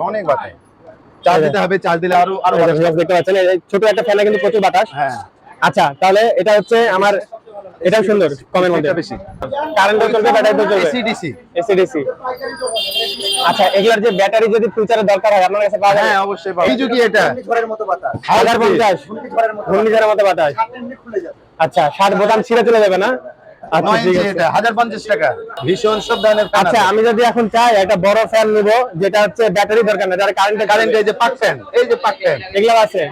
অনেক বাতাস। চার্জ দিতে হবে, চার্জ দিলে আরো আরো বাতাস দেখতে পাচ্ছেন এই ছোট একটা ফ্যানে কিন্তু প্রচুর বাতাস। হ্যাঁ আচ্ছা তাহলে এটা হচ্ছে আমার, এটাও সুন্দর কমের মধ্যে। বেশি কারেন্টও চলবে, ব্যাটারিও চলবে, এসি ডিসি। AC DC. আচ্ছা এগুলার যে ব্যাটারি যদি ফিউচারে দরকার হয় আপনার কাছে পাওয়া যাবে? হ্যাঁ অবশ্যই পাবেন। এই যুগই এটা ঝড়ের মতো বাতাস, 1050 ঘূর্ণিঝড়ের মতো বাতাস। খুলে যাবে। আচ্ছা 60 বোতাম ছিঁড়ে চলে যাবে না? আচ্ছা 9 ঠিক ইঞ্চি আছে। এটা 1050 টাকা। ভীষণ সব ধরনের ফ্যান আচ্ছা আছে। আমি যদি এখন চাই একটা বড় ফ্যান নিব যেটা হচ্ছে ব্যাটারি দরকার না, যারা কারেন্টে কারেন্ট এই যে পাক ফ্যান, এই যে পাক ফ্যান এগুলো আছে।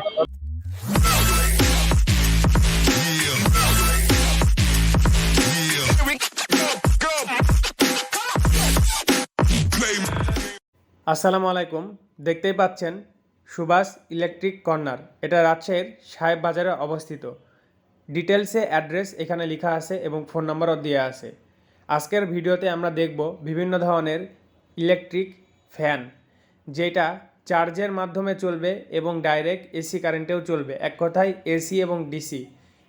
আসসালামু আলাইকুম, দেখতেই পাচ্ছেন সুভাষ ইলেকট্রিক কর্নার। এটা রাজশাহীর সাহেব বাজারে অবস্থিত। ডিটেলসে অ্যাড্রেস এখানে লেখা আছে এবং ফোন নাম্বারও দেওয়া আছে। আজকের ভিডিওতে আমরা দেখব বিভিন্ন ধরনের ইলেকট্রিক ফ্যান, যেটা চার্জের মাধ্যমে চলবে এবং ডাইরেক্ট এসি কারেন্টেও চলবে। এক কথায় এসি এবং ডিসি,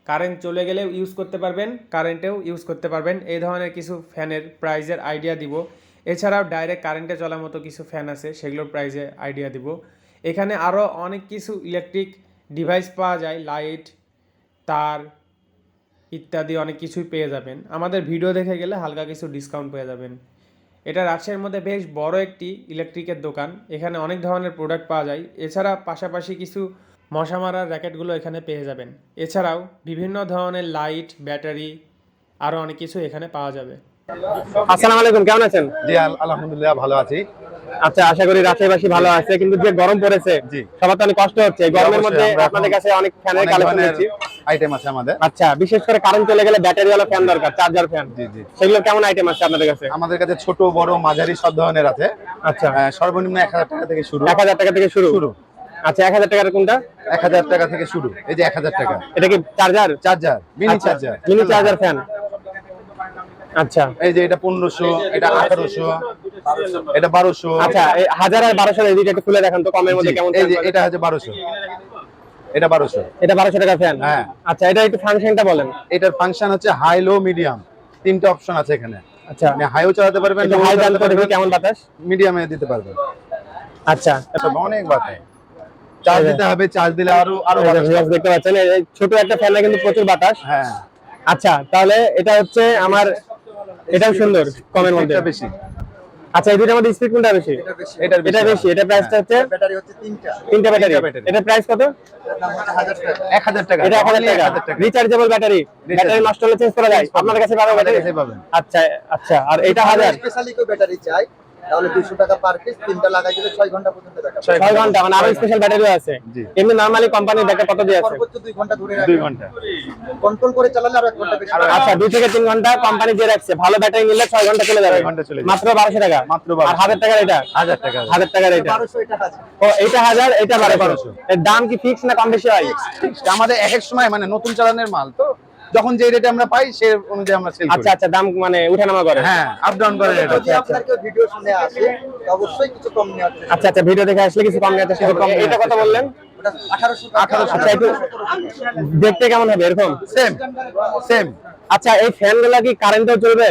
কারেন্ট চলে গেলেও ইউজ করতে পারবেন, কারেন্টেও ইউজ করতে পারবেন। এই ধরনের কিছু ফ্যানের প্রাইজের আইডিয়া দিব। এছাড়াও ডাইরেক্ট কারেন্টে চলার মতো কিছু ফ্যান আছে, সেগুলোর প্রাইজে আইডিয়া দিব। এখানে আরও অনেক কিছু ইলেকট্রিক ডিভাইস পাওয়া যায়, লাইট, তার ইত্যাদি অনেক কিছুই পেয়ে যাবেন। আমাদের ভিডিও দেখে গেলে হালকা কিছু ডিসকাউন্ট পেয়ে যাবেন। এটা রাজশাহীর মধ্যে বেশ বড় একটি ইলেকট্রিকের দোকান। এখানে অনেক ধরনের প্রোডাক্ট পাওয়া যায়। এছাড়া পাশাপাশি কিছু মশা মারার র্যাকেটগুলো এখানে পেয়ে যাবেন। এছাড়াও বিভিন্ন ধরনের লাইট, ব্যাটারি, আরও অনেক কিছু এখানে পাওয়া যাবে। আসসালামু আলাইকুম, কেমন আছেন? জি আলহামদুলিল্লাহ ভালো আছি। আচ্ছা আশা করি রাজশাহীবাসী ভালো আছে, কিন্তু যে গরম পড়েছে জি সবার তো অনেক কষ্ট হচ্ছে এই গরমের অবশ্যই, মধ্যে। আমরা আপনাদের কাছে অনেক ফ্যানের অনেক কালেকশন ধরনের দেখছি। আইটেম আছে আমাদের। আচ্ছা বিশেষ করে কারেন্ট চলে গেলে ব্যাটারি ওয়ালা ফ্যান দরকার, চার্জার ফ্যান, জি জি সেগুলো কেমন আইটেম আছে আপনাদের কাছে? আমাদের কাছে ছোট বড় মাঝারি সব ধরনের আছে। আচ্ছা সর্বনিম্ন 1000 টাকা থেকে শুরু। 1000 টাকা থেকে শুরু। আচ্ছা 1000 টাকার কোনটা? 1000 টাকা থেকে শুরু। এই যে 1000 টাকা। এটা কি charger? Charger, mini charger, mini charger fan. আচ্ছা এই যে এটা 1500, এটা 1800, এটা 1200। আচ্ছা এই 1000 আর 1200 এই দুইটা একটু খুলে দেখান তো কমের মধ্যে কেমন। এই যে এটা হচ্ছে 1200, এটা 1200। এটা 1200 টাকা ফ্যান। হ্যাঁ। আচ্ছা এটা একটু ফাংশনটা বলেন। এটার ফাংশন হচ্ছে হাই, লো, মিডিয়াম, তিনটা অপশন আছে এখানে। আচ্ছা আপনি হাইও চালাতে পারবেন, এটা হাই দাম করে কেমন বাতাস? মিডিয়ামে দিতে পারবেন। আচ্ছা অনেক বাতাস। চার্জ দিতে হবে, চার্জ দিলে আরো আরো বাতাস। দেখতে পাচ্ছেন এই ছোট একটা ফ্যানে কিন্তু প্রচুর বাতাস। হ্যাঁ আচ্ছা তাহলে এটা হচ্ছে আমার, এটাও সুন্দর কমের মধ্যে। এটা বেশি। আচ্ছা এই দুইটার মধ্যে স্পিড কোনটা বেশি? এটা এটা বেশি। এটা প্রাইসটা হচ্ছে ব্যাটারি হচ্ছে তিনটা ব্যাটারি। এটা প্রাইস কত? দাম হচ্ছে 1000 টাকা। 1000 টাকা। এটা 1000 টাকা। রিচার্জেবল ব্যাটারি, ব্যাটারি নষ্ট হলে চেঞ্জ করা যায়। আপনার কাছে পাবেন ব্যাটারি? পাবেন। আচ্ছা আচ্ছা আর এটা 1000 স্পেশালি কেউ ব্যাটারি চাই তাহলে 200 টাকা পার পিস, তিনটা লাগাই দিলে 6 ঘন্টা পর্যন্ত দেখাবে। 6 ঘন্টা, মানে আরো স্পেশাল ব্যাটারিও আছে। জি। এমনি নরমালি কোম্পানি দেখে কত দিয়ে আছে? সর্বোচ্চ 2 ঘন্টা ধরে 2 রাখবে। ঘন্টা। কন্ট্রোল করে চালালে আরো 1 ঘন্টা বেশি। আচ্ছা 2 থেকে 3 ঘন্টা কোম্পানি দিয়ে রাখছে। ভালো ব্যাটারি নিলে 6 ঘন্টা চলে যাবে। 6 ঘন্টা চলে যাবে। মাত্র 1200 টাকা। মাত্র 1200 আর 1000 টাকার এটা? 1000 টাকা। 1000 টাকার এটা। 1200 এটা আছে। ও এটা 1000, এটা 1200। এর দাম কি ফিক্স না কম বেশি হয়? আমাদের এক এক সময় মানে নতুন চালানের মাল তো, যখন যে রেটে আমরা পাই সে অনুযায়ী আমরা সেল করি। আচ্ছা আচ্ছা দাম মানে উঠানামা করে? হ্যাঁ আপ ডাউন করে এটা। যদি আপনার কেউ ভিডিও শুনে আসে অবশ্যই কিছু কম নেওয়ার চেষ্টা আচ্ছা আচ্ছা ভিডিও দেখে আসলে কিছু কম নেওয়ার চেষ্টা করবেন। এটা কত বললেন? ওটা 1800 টাকা। 1800 আচ্ছা একটু দেখতে কেমন হবে এরকম? Same same. আচ্ছা এই ফ্যানগুলো কি কারেন্টেও চলবে?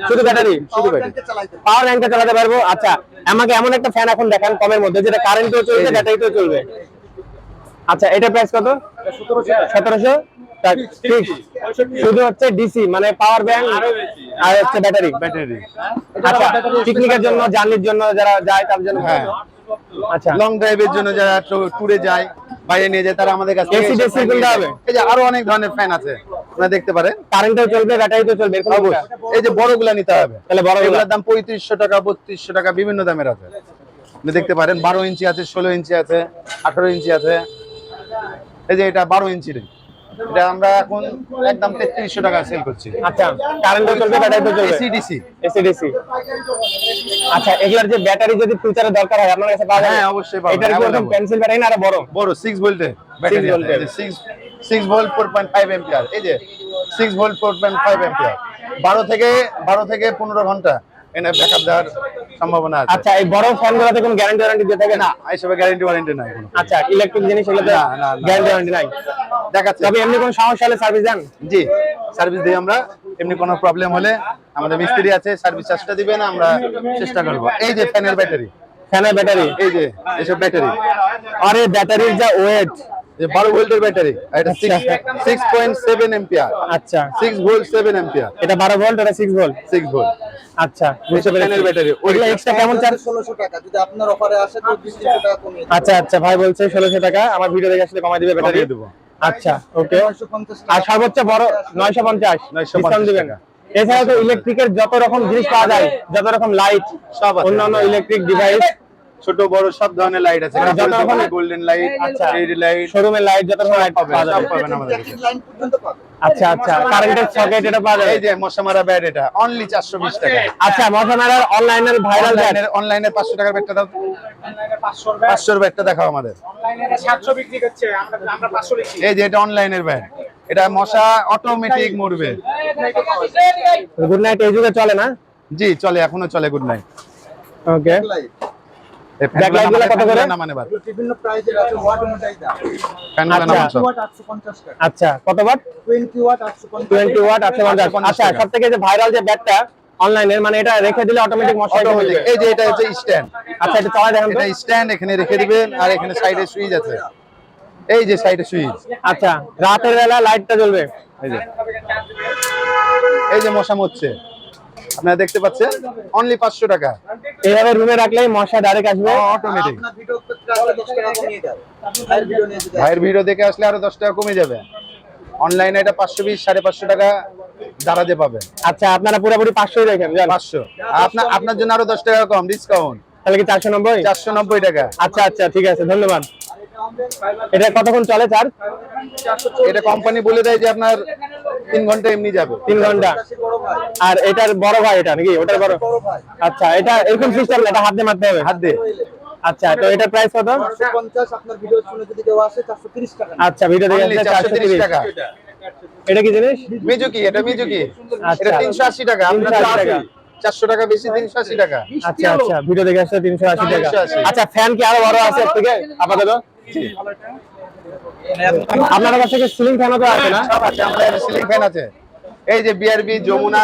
শুধু ব্যাটারি? শুধু ব্যাটারি চালাইতে পারবে। পাওয়ার ব্যাংকে চালাতে পারবো? আচ্ছা আমাকে এমন একটা ফ্যান এখন দেখান কমের মধ্যে যেটা কারেন্টেও চলবে, ব্যাটারিতেও চলবে। আচ্ছা এটা প্রাইস কত? 1700 ফিক্স। শুধু হচ্ছে ডিসি মানে পাওয়ার ব্যাংক আর হচ্ছে ব্যাটারি। ব্যাটারি। আচ্ছা পিকনিকের জন্য, জার্নির জন্য যারা যায় তার জন্য। হ্যাঁ। আচ্ছা লং ড্রাইভের জন্য যারা ট্যুরে যায়, বাইরে নিয়ে যায়, তারা আমাদের কাছে AC DC কোনটা হবে? এই যে আরো অনেক ধরনের ফ্যান আছে, আপনারা দেখতে পারেন। কারেন্টেও চলবে, ব্যাটারিতেও চলবে এরকম কোনটা? এই যে বড়গুলা নিতে হবে। তাহলে বড়গুলা? এগুলোর দাম 3500 টাকা, 3200 টাকা, বিভিন্ন দামের আছে। আপনি দেখতে পারেন 12 ইঞ্চি আছে, 16 ইঞ্চি আছে, 18 ইঞ্চি আছে। এই যে এটা 12 ইঞ্চির, এটা আমরা এখন একদম 3300 টাকা সেল করছি। আচ্ছা কারেন্টও চলবে, ব্যাটারিতেও চলবে? AC DC. AC DC. আচ্ছা এগুলার যে ব্যাটারি যদি ফিউচারে দরকার হয় আপনার কাছে পাওয়া যাবে? হ্যাঁ অবশ্যই পাবেন। এটার কি ওরকম পেন্সিল ব্যাটারি না আরো বড়? বড় 6 ভোল্টের ব্যাটারি আছে। এই যে 6 ভোল্ট 4.5 অ্যাম্পিয়ার। এই যে 6 ভোল্ট 4.5 অ্যাম্পিয়ার। 12 থেকে 15 ঘন্টা এনে ব্যাকআপ দেওয়ার সম্ভাবনা আছে। আচ্ছা এই বড় ফ্যানগুলোতে কোনো গ্যারান্টি ওয়ারেন্টি দিয়ে থাকে না? এইসবে গ্যারান্টি ওয়ারেন্টি নাই কোনো। আচ্ছা ইলেকট্রিক জিনিস এগুলোতে না, না, না। গ্যারান্টি ওয়ারেন্টি নাই? দেখাচ্ছে। তবে এমনি কোনো সমস্যা হলে সার্ভিস দেন? জি সার্ভিস দিই আমরা। এমনি কোনো প্রবলেম হলে আমাদের মিস্ত্রি আছে, সার্ভিস চার্জটা দিবেন, আমরা চেষ্টা করব। এই যে ফ্যানের ব্যাটারি, ফ্যানের ব্যাটারি, এই যে এসব ব্যাটারি, আরে ব্যাটারির যা ওয়েট, যে 12 ভোল্টের ব্যাটারি, এটা 6.7 এম্পিয়ার, আচ্ছা 6 ভোল্ট 7 এম্পিয়ার, এটা 12 ভোল্ট, এটা 6 ভোল্ট, 6 ভোল্ট। আচ্ছা বুঝতে পেরেছি। ফ্যানের ব্যাটারি ওইগুলো এক্সট্রা কেমন চার্জ? 1600 টাকা, যদি আপনার অফারে আসে তো 200 টাকা কমিয়ে দেব। আচ্ছা আচ্ছা, ভাই বলছে 1600 টাকা, আমার ভিডিও দেখে আসলে কমাই দিবে ব্যাটারি। কমিয়ে দেবো। আচ্ছা ওকে। 950 আর টাকা। সর্বোচ্চ বড় 950 ডিসকাউন্ট দিবেন। টাকা। এছাড়া তো ইলেকট্রিকের যত রকম জিনিস পাওয়া যায়, যত রকম লাইট, সব আছে। অন্যান্য ইলেকট্রিক ডিভাইস, ছোট বড় সব ধরনের লাইট আছে, মানে যত রকমের গোল্ডেন লাইট, আচ্ছা। এলইডি লাইট, শোরুমের লাইট, যত রকম লাইট পাবেন, পাওয়া সব যাবে। পাবেন আমাদের কাছে। ইলেকট্রিক লাইন পর্যন্ত পাবেন। আচ্ছা আচ্ছা, কারেন্টের সকেট এটা পাওয়া যাবে। এই যে মশা মারা ব্যাট, এটা অনলি 420 টাকা। আচ্ছা, মশামারার অনলাইনের ভাইরাল ব্যাট, অনলাইনে 500 টাকার ব্যাটটা দাও। 500 ব্যাটটা দেখাও আমাদের। এই যে এটা অনলাইনের ব্যাট, এটা মশা অটোমেটিক মরবে। গুড নাইট এই যুগে চলে না? জি চলে, এখনো চলে গুড নাইট। ওকে, লাইট Backlight গুলো কত করে? না মানে বার বিভিন্ন প্রাইসের আছে, ওয়াট অনুযায়ী দাম। ফ্যান আচ্ছা। নামান সব। ওয়াট 850 টাকা, আচ্ছা কত ওয়াট? 20 watt 850, 20 watt 850। আচ্ছা, টাকা। সব থেকে যে ভাইরাল যে ব্যাটটা অনলাইনের, মানে এটা রেখে দিলে অটোমেটিক মশা এসে অটোমেটিক। বলবে। এই যে এটা হচ্ছে স্ট্যান্ড, আচ্ছা, এটা চালা দেখেন তো। এটা স্ট্যান্ড, এখানে রেখে দিবেন, আর এখানে সাইডে সুইচ আছে, এই যে সাইডে সুইচ। আচ্ছা, রাতের বেলা লাইটটা জ্বলবে। এই যে মশা মরছে, আপনারা দেখতে পাচ্ছেন, অনলি 500 টাকা। এইভাবে রুমে রাখলেই মশা ডাইরেক্ট আসবে। অটোমেটিক। আপনার ভিডিও করতে আসলে 10 টাকা কমিয়ে দেব। ভাইয়ের ভিডিও নিয়ে যদি ভাইয়ের ভিডিও দেখে আসলে আরো 10 টাকা কমে যাবে। অনলাইনে এটা 520 550 টাকা দাঁড়াতে পাবেন। আচ্ছা, আপনারা পুরোপুরি 500 রাখেন জান। 500, আপনার জন্য আরো 10 টাকা কম ডিসকাউন্ট, তাহলে কি 490? 490 টাকা। আচ্ছা আচ্ছা, ঠিক আছে, ধন্যবাদ। এটা কতক্ষণ চলে চার্জ? এটা কোম্পানি বলে দেয় যে আপনার 3 ঘন্টা এমনি যাবে। 3 ঘন্টা। বড় ভাই, আর এটার বড় ভাই এটা নাকি? ওটার বড়? বড় ভাই আচ্ছা, এটা এরকম সিস্টেম না, এটা হাত দিয়ে মারতে হবে? হাত দিয়ে। আচ্ছা, তো এটার প্রাইস কত? 450, আপনার ভিডিও শুনে যদি কেউ আসে 430 টাকা। আচ্ছা, ভিডিও দেখে Only আসলে 430 430 টাকা। এটা কি জিনিস? মিজুকি, এটা মিজুকি। আচ্ছা। এটা 380 টাকা, আপনার 380 টাকা। 400 টাকা বেশি, 380 টাকা। আচ্ছা আচ্ছা, ভিডিও দেখে আসলে 380 টাকা। 380 আচ্ছা, ফ্যান কি আরো বড় আছে এর থেকে আপাতত? আপনার কাছে কি সিলিং ফ্যানও তো আছে না? সব আছে, আমাদের সিলিং ফ্যান আছে। এই যে বিআরবি, যমুনা,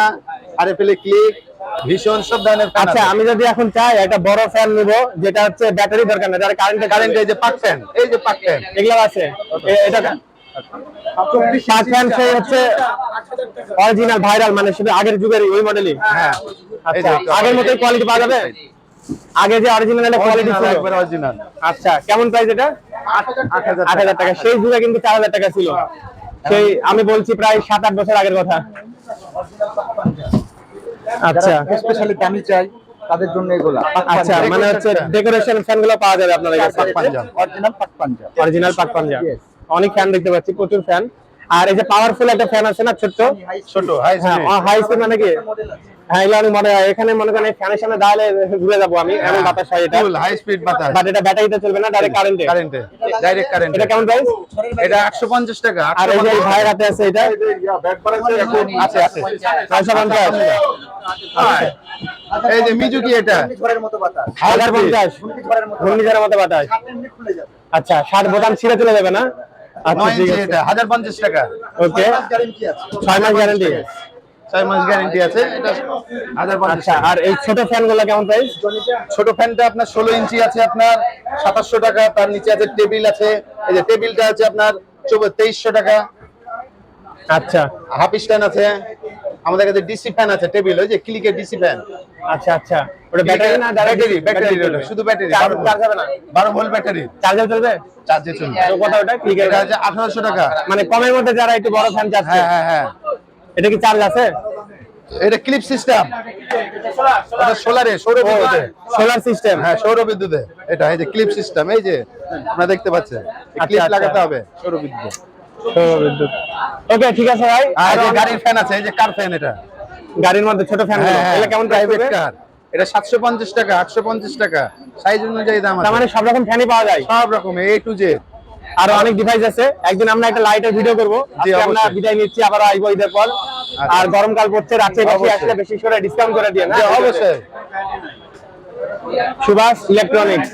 আরএফএল ক্লিক, ভীষণ সব ধরনের ফ্যান আচ্ছা, আছে। আমি যদি এখন চাই একটা বড় ফ্যান নিব, যেটা হচ্ছে ব্যাটারি দরকার না, যারা কারেন্টে কারেন্ট, এই যে পাক ফ্যান, এই যে পাক ফ্যান, এগুলো আছে। এটা পাঁচ ফ্যান সেই হচ্ছে অরিজিনাল ভাইরাল, মানে শুধু আগের যুগের ওই মডেলই। হ্যাঁ। এই আচ্ছা, যে আগের মতোই কোয়ালিটি পাওয়া যাবে? আগে যে অরিজিনাল কোয়ালিটি অরিজিনাল, ছিল। একবার অরিজিনাল। আচ্ছা, কেমন প্রাইস এটা? 8000 8,000 টাকা। সেই যুগে কিন্তু 4,000 টাকা ছিল। সেই আমি বলছি প্রায় 7-8 বছর আগের কথা। আচ্ছা স্পেশালি দামি চাই তাদের জন্য এগুলা। আচ্ছা, মানে হচ্ছে ডেকোরেশন ফ্যান গুলো পাওয়া যাবে আপনাদের কাছে? অরিজিনাল পাক পাঞ্জা। অরিজিনাল পাক পাঞ্জা। অনেক ফ্যান দেখতে পাচ্ছি, প্রচুর ফ্যান। আর এই যে পাওয়ারফুল একটা ফ্যান আছে না, ছোট্ট? ছোট হাই হ্যাঁ, হাই স্পিড মানে কি? হ্যাঁ, এগুলো অনেক মনে হয়। এখানে মনে করেন ফ্যানের সামনে দাঁড়ালে ঘুরে যাবো আমি, এমন বাতাস হয় এটা। ফুল হাই স্পিড বাতাস। বাট এটা ব্যাটারিতে চলবে না, ডাইরেক্ট কারেন্টে। কারেন্টে, ডাইরেক্ট কারেন্টে। এটা কেমন প্রাইস? এটা 150 টাকা। আর এই যে ভাইয়ের হাতে আছে এটা? আছে আছে। 950। হ্যাঁ। এই যে মিজুকি, এটা ঝড়ের মতো বাতাস, 1050। ঝড়ের মতো ঘূর্ণিঝড়ের মতো বাতাস। এমনি খুলে যাবে। আচ্ছা, 7 বোতাম ছিঁড়ে চলে যাবে না? আচ্ছা, 9 ঠিক ইঞ্চি, আছে। এটা 1050 টাকা। ওকে, গ্যারান্টি আছে। 6 মাস গ্যারান্টি। 6 মাস গ্যারান্টি আছে। এটা 1050 আচ্ছা, আর এই ছোট ফ্যান গুলো কেমন প্রাইস? ছোট ফ্যানটা আপনার 16 ইঞ্চি আছে, আপনার 2700 টাকা। তার নিচে আছে টেবিল আছে, এই যে টেবিলটা আছে আপনার 2300 টাকা। আচ্ছা হাফ স্ট্যান্ড আছে। আমাদের কাছে ডিসি ফ্যান আছে, টেবিল, ওই যে ক্লিকের ডিসি ফ্যান। আচ্ছা আচ্ছা, ওটা ব্যাটারি না? ব্যাটারি, ব্যাটারি, শুধু ব্যাটারি। চার্জ হবে না? 12 ভোল্ট ব্যাটারি, চার্জার চলবে? চার্জে চলবে। তো কত ওটা? কি এটা আছে 1800 টাকা। মানে কমের মধ্যে যারা একটু বড় ফ্যান চাচ্ছে, হ্যাঁ হ্যাঁ হ্যাঁ। এটা কি চার্জ আছে? এটা ক্লিপ সিস্টেম, এটা সোলারে, সৌর বিদ্যুতে। Solar system? হ্যাঁ, সৌর বিদ্যুতে। এটা এই যে ক্লিপ সিস্টেম, এই যে আপনারা দেখতে পাচ্ছেন, ক্লিপ আচ্ছা। লাগাতে হবে সৌর বিদ্যুতে। বিদ্যুৎ। ওকে, ঠিক আছে ভাই। আর এই যে গাড়ির ফ্যান আছে, এই যে কার ফ্যান, এটা গাড়ির মধ্যে ছোট ফ্যান গুলো, এগুলো কেমন প্রাইস প্রাইভেট হবে? কার, এটা 750 টাকা, 850 টাকা, সাইজ অনুযায়ী দাম তার আছে। মানে সব রকম ফ্যানই পাওয়া যায়? সব রকম A to Z। আরো অনেক ডিভাইস আছে। একদিন আমরা একটা লাইটের ভিডিও করবো। আজকে আমরা অবশ্যই। বিদায় নিচ্ছি, আবার আসবো ঈদের পর। আর গরমকাল পড়ছে, রাত্রে বেশি অবশ্যই। আসলে বেশি করে ডিসকাউন্ট করে দিয়ে না? জি, অবশ্যই। সুভাষ ইলেকট্রনিক্স,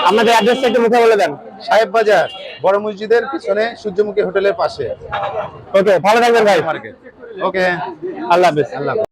আপনাদের অ্যাড্রেসটা একটু মুখে বলে দেন। সাহেব বাজার, বড় মসজিদের পিছনে, সূর্যমুখী হোটেলের পাশে ওকে, ভালো থাকবেন ভাই। মার্কেট। ওকে, আল্লাহ হাফেজ। আল্লাহ।